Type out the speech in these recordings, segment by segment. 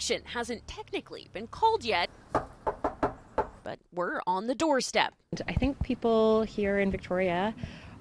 election hasn't technically been called yet, but we're on the doorstep. I think people here in Victoria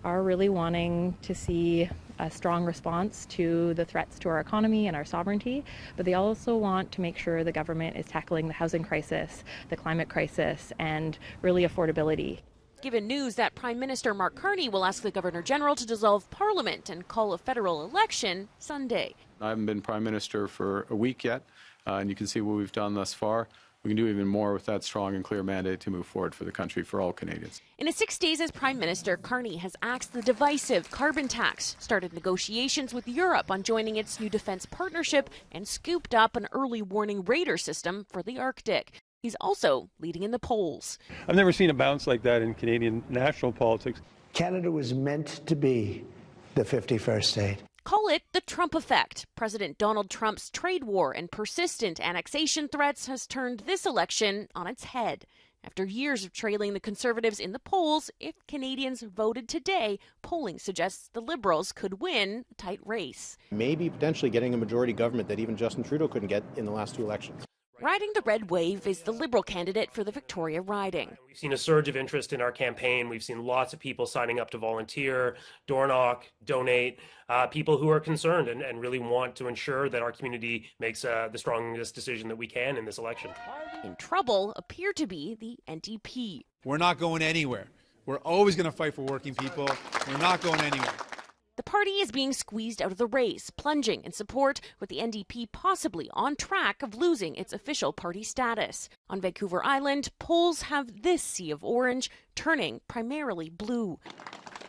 are really wanting to see a strong response to the threats to our economy and our sovereignty, but they also want to make sure the government is tackling the housing crisis, the climate crisis, and really affordability. Given news that Prime Minister Mark Carney will ask the Governor-General to dissolve Parliament and call a federal election Sunday. I haven't been Prime Minister for a week yet, and you can see what we've done thus far. We can do even more with that strong and clear mandate to move forward for the country, for all Canadians. In his 6 days as Prime Minister, Carney has axed the divisive carbon tax, started negotiations with Europe on joining its new defense partnership, and scooped up an early warning radar system for the Arctic. He's also leading in the polls. I've never seen a bounce like that in Canadian national politics. Canada was meant to be the 51st state. Call it the Trump effect. President Donald Trump's trade war and persistent annexation threats has turned this election on its head. After years of trailing the Conservatives in the polls, if Canadians voted today, polling suggests the Liberals could win a tight race. Maybe potentially getting a majority government that even Justin Trudeau couldn't get in the last two elections. Riding the red wave is the Liberal candidate for the Victoria riding. We've seen a surge of interest in our campaign. We've seen lots of people signing up to volunteer, door knock, donate, people who are concerned and really want to ensure that our community makes the strongest decision that we can in this election. In trouble appear to be the NDP. We're not going anywhere. We're always going to fight for working people. We're not going anywhere. The party is being squeezed out of the race, plunging in support, with the NDP possibly on track of losing its official party status. On Vancouver Island, polls have this sea of orange turning primarily blue.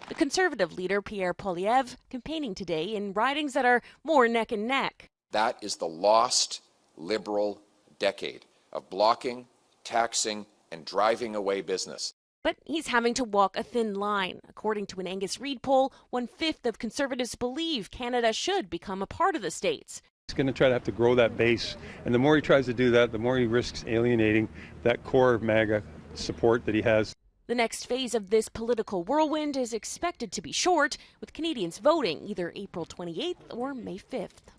The Conservative leader, Pierre Poilievre, campaigning today in ridings that are more neck and neck. That is the lost Liberal decade of blocking, taxing, and driving away business. But he's having to walk a thin line. According to an Angus Reid poll, 1/5 of Conservatives believe Canada should become a part of the States. He's going to try to have to grow that base, and the more he tries to do that, the more he risks alienating that core MAGA support that he has. The next phase of this political whirlwind is expected to be short, with Canadians voting either April 28th or May 5th.